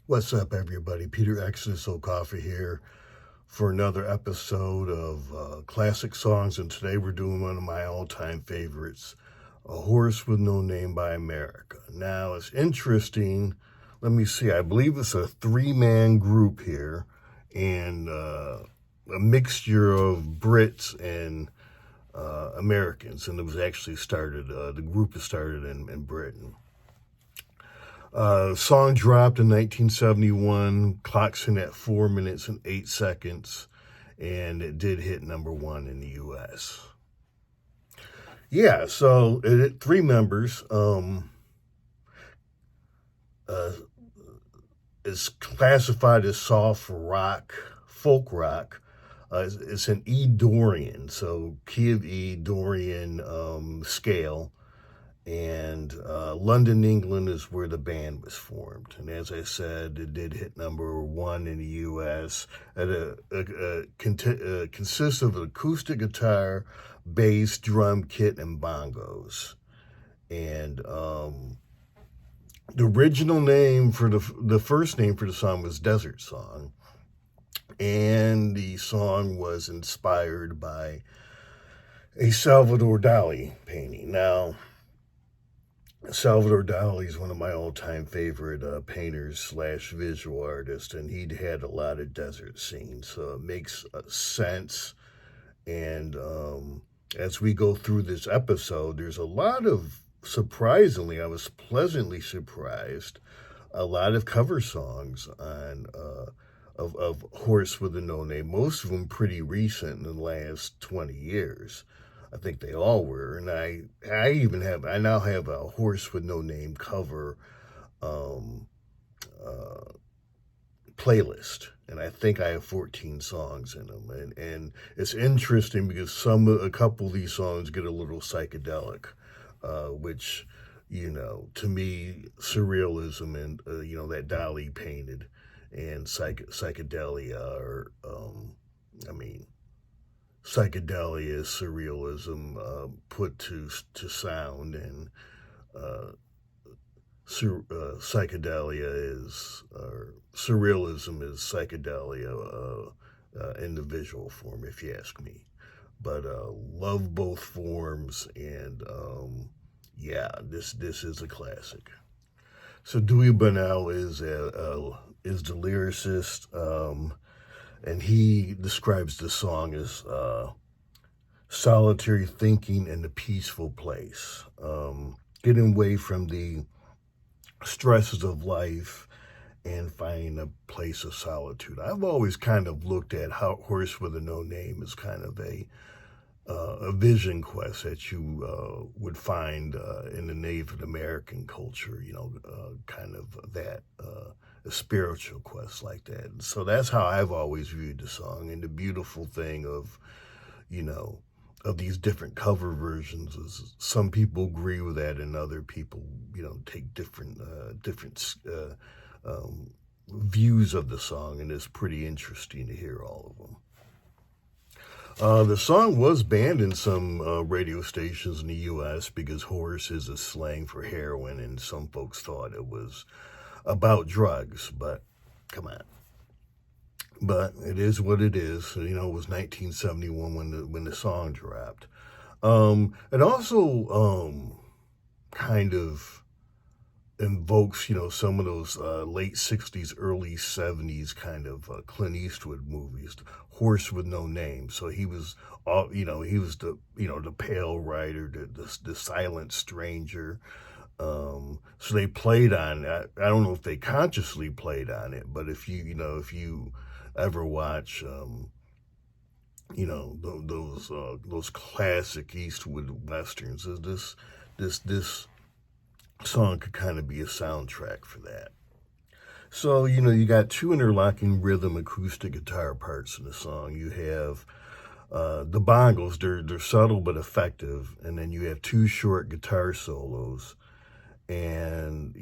What's up, everybody? Peter Exodus O'Coffee here for another episode of Classic Songs, and today we're doing one of my all-time favorites, A Horse with No Name by America. Now, it's interesting. Let me see. I believe it's a three-man group here, and a mixture of Brits and Americans, and it was actually started, the group is started in Britain. Song dropped in 1971, clocks in at 4 minutes and 8 seconds, and it did hit #1 in the U.S. Yeah, so it had three members. It's classified as soft rock, folk rock. It's an E Dorian, so key of E Dorian scale. And London, England is where the band was formed. And as I said, it did hit #1 in the U.S. Consists of an acoustic guitar, bass, drum kit, and bongos. And the original name for the first name for the song was Desert Song. And the song was inspired by a Salvador Dali painting. Now, Salvador Dali is one of my all-time favorite painters / visual artists, and he'd had a lot of desert scenes, so it makes sense. And as we go through this episode, there's a lot of, surprisingly, I was pleasantly surprised, a lot of cover songs on of Horse with a No Name, most of them pretty recent in the last 20 years. I think they all were, and I now have a Horse with No Name cover playlist, and I think I have 14 songs in them, and it's interesting because a couple of these songs get a little psychedelic, which, to me, surrealism and that Dali painted, and psychedelia are, psychedelia is surrealism put to sound, and psychedelia is, or surrealism is psychedelia in the visual form, if you ask me. But love both forms, and yeah, this is a classic. So Dewey Bunnell is the lyricist. And he describes the song as solitary thinking in a peaceful place, getting away from the stresses of life and finding a place of solitude. I've always kind of looked at Horse with a No Name as kind of a vision quest that you would find in the Native American culture, kind of that a spiritual quest like that. And so that's how I've always viewed the song. And the beautiful thing of, of these different cover versions is some people agree with that, and other people, take different views of the song, and it's pretty interesting to hear all of them. The song was banned in some radio stations in the U.S. because horse is a slang for heroin, and some folks thought it was about drugs, but come on. But it is what it is. It was 1971 when the song dropped. It also kind of invokes, some of those late 60s, early 70s kind of Clint Eastwood movies, Horse with No Name. So he was, he was the pale rider, the silent stranger. So they played on that. I don't know if they consciously played on it, but if you ever watch, those classic Eastwood westerns, this song could kind of be a soundtrack for that. So, you got two interlocking rhythm acoustic guitar parts in the song. You have the bongos, they're subtle but effective, and then you have two short guitar solos, and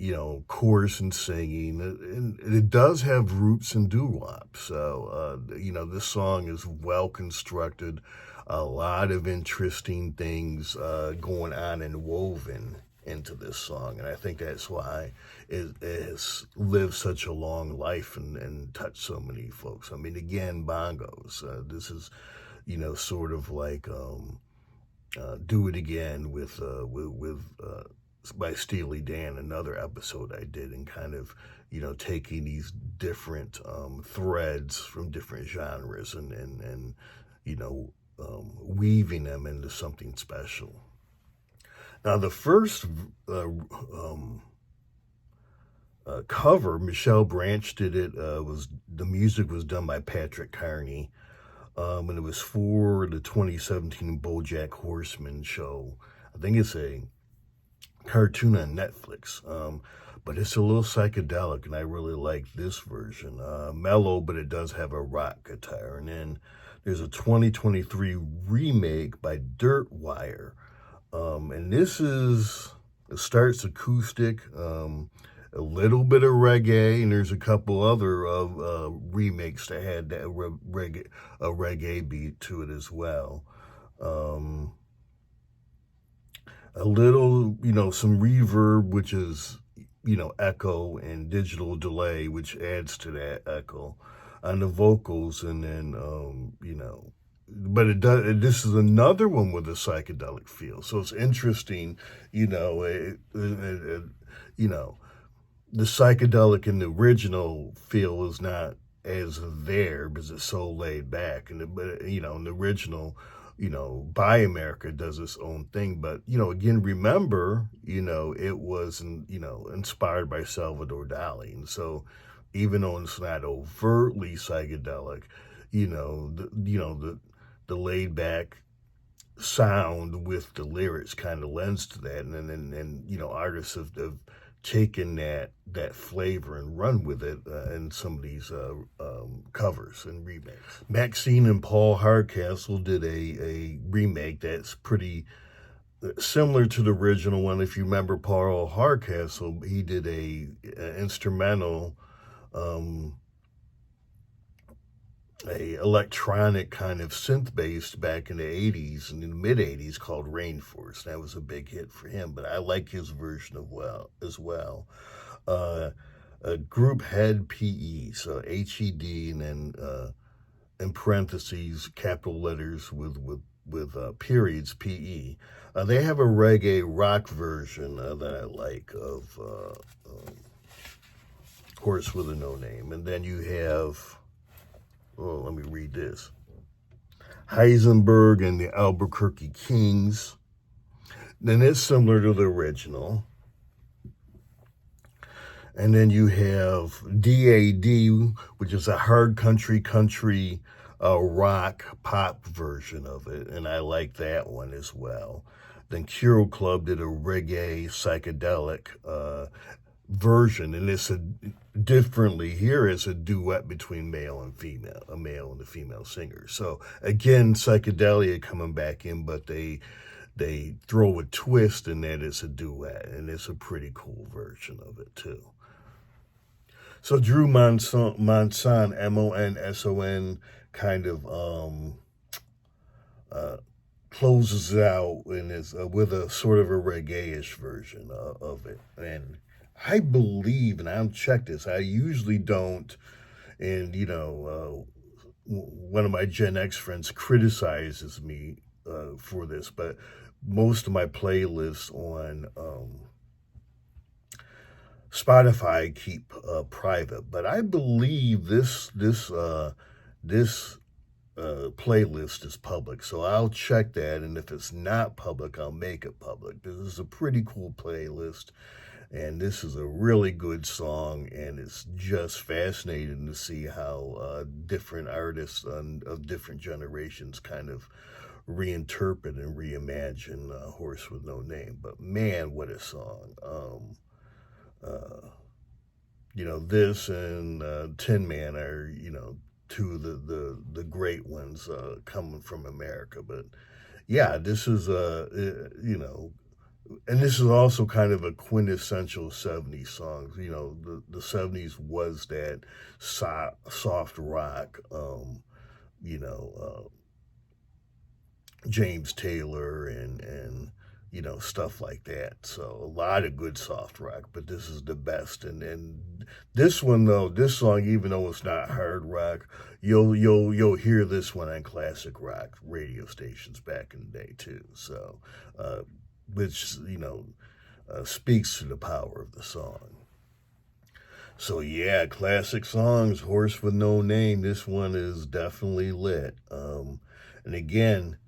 chorus and singing, and it does have roots in doo-wop. So this song is well constructed, a lot of interesting things going on and woven into this song, and I think that's why it has lived such a long life and touched so many folks. I mean, again, bongos. This is, sort of like "Do It Again" with by Steely Dan, another episode I did, and kind of taking these different threads from different genres and weaving them into something special. Now, the first cover, Michelle Branch did it. Was the music was done by Patrick Carney, and it was for the 2017 BoJack Horseman show. I think it's a cartoon on Netflix, but it's a little psychedelic, and I really like this version. Mellow, but it does have a rock guitar. And then there's a 2023 remake by Dirtwire. And this it starts acoustic, a little bit of reggae, and there's a couple other remakes that had that reggae beat to it as well. A little, some reverb, which is, echo, and digital delay, which adds to that echo on the vocals. And then, but it does. This is another one with a psychedelic feel, so it's interesting. The psychedelic in the original feel is not as there because it's so laid back, and in the original, Buy America does its own thing. But again, remember, it was inspired by Salvador Dali, and so even though it's not overtly psychedelic, the laid back sound with the lyrics kind of lends to that, and artists have taken that flavor and run with it in some of these covers and remakes. Maxine and Paul Hardcastle did a remake that's pretty similar to the original one. If you remember Paul Hardcastle, he did an instrumental, a electronic kind of synth-based back in the 80s and in the mid-80s called Rainforest. That was a big hit for him, but I like his version as well. Group Head PE, so HED, and then in parentheses, capital letters with periods, PE. They have a reggae rock version that I like of Horse with a No Name. And then you have, let me read this. Heisenberg and the Albuquerque Kings. Then it's similar to the original. And then you have DAD, which is a hard country rock pop version of it, and I like that one as well. Then Curo Club did a reggae psychedelic version, and it's differently here. It's a duet between male and female, a male and a female singer. So again, psychedelia coming back in, but they throw a twist in that it's a duet, and it's a pretty cool version of it too. So Drew Monson, Monson, kind of closes it out and is with a sort of a reggae-ish version of it. And I believe, and I'll check this, I usually don't, and one of my Gen X friends criticizes me for this, but most of my playlists on Spotify keep private, but I believe this playlist is public, so I'll check that, and if it's not public, I'll make it public. This is a pretty cool playlist, and this is a really good song, and it's just fascinating to see how different artists of different generations kind of reinterpret and reimagine Horse with No Name. But man, what a song. This and Tin Man are, two of the great ones coming from America. But yeah, this is, and this is also kind of a quintessential 70s song. The 70s was that soft rock, James Taylor and stuff like that. So a lot of good soft rock, but this is the best. And this one though, this song, even though it's not hard rock, you'll hear this one on classic rock radio stations back in the day too. So, which speaks to the power of the song. So yeah, classic songs, Horse with No Name. This one is definitely lit. And again,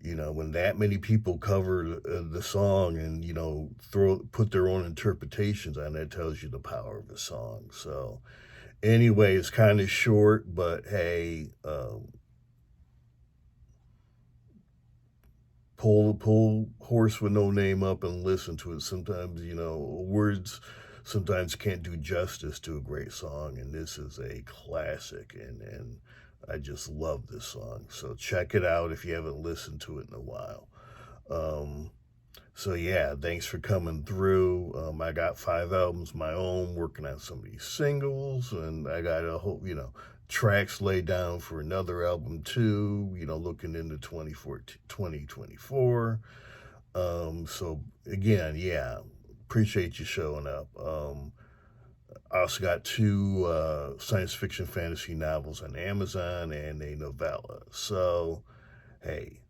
when that many people cover the song and put their own interpretations on it, tells you the power of the song. So anyway, it's kind of short, but hey, pull Horse with No Name up and listen to it. Sometimes words sometimes can't do justice to a great song, and this is a classic, and I just love this song. So check it out if you haven't listened to it in a while. So yeah, thanks for coming through. I got 5 albums of my own, working on some of these singles, and I got a whole, tracks laid down for another album too, looking into 2024. So again, yeah, appreciate you showing up. I also got 2 science fiction fantasy novels on Amazon and a novella. So, hey,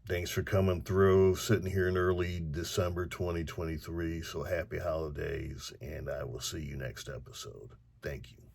thanks for coming through, sitting here in early December 2023. So happy holidays, and I will see you next episode. Thank you.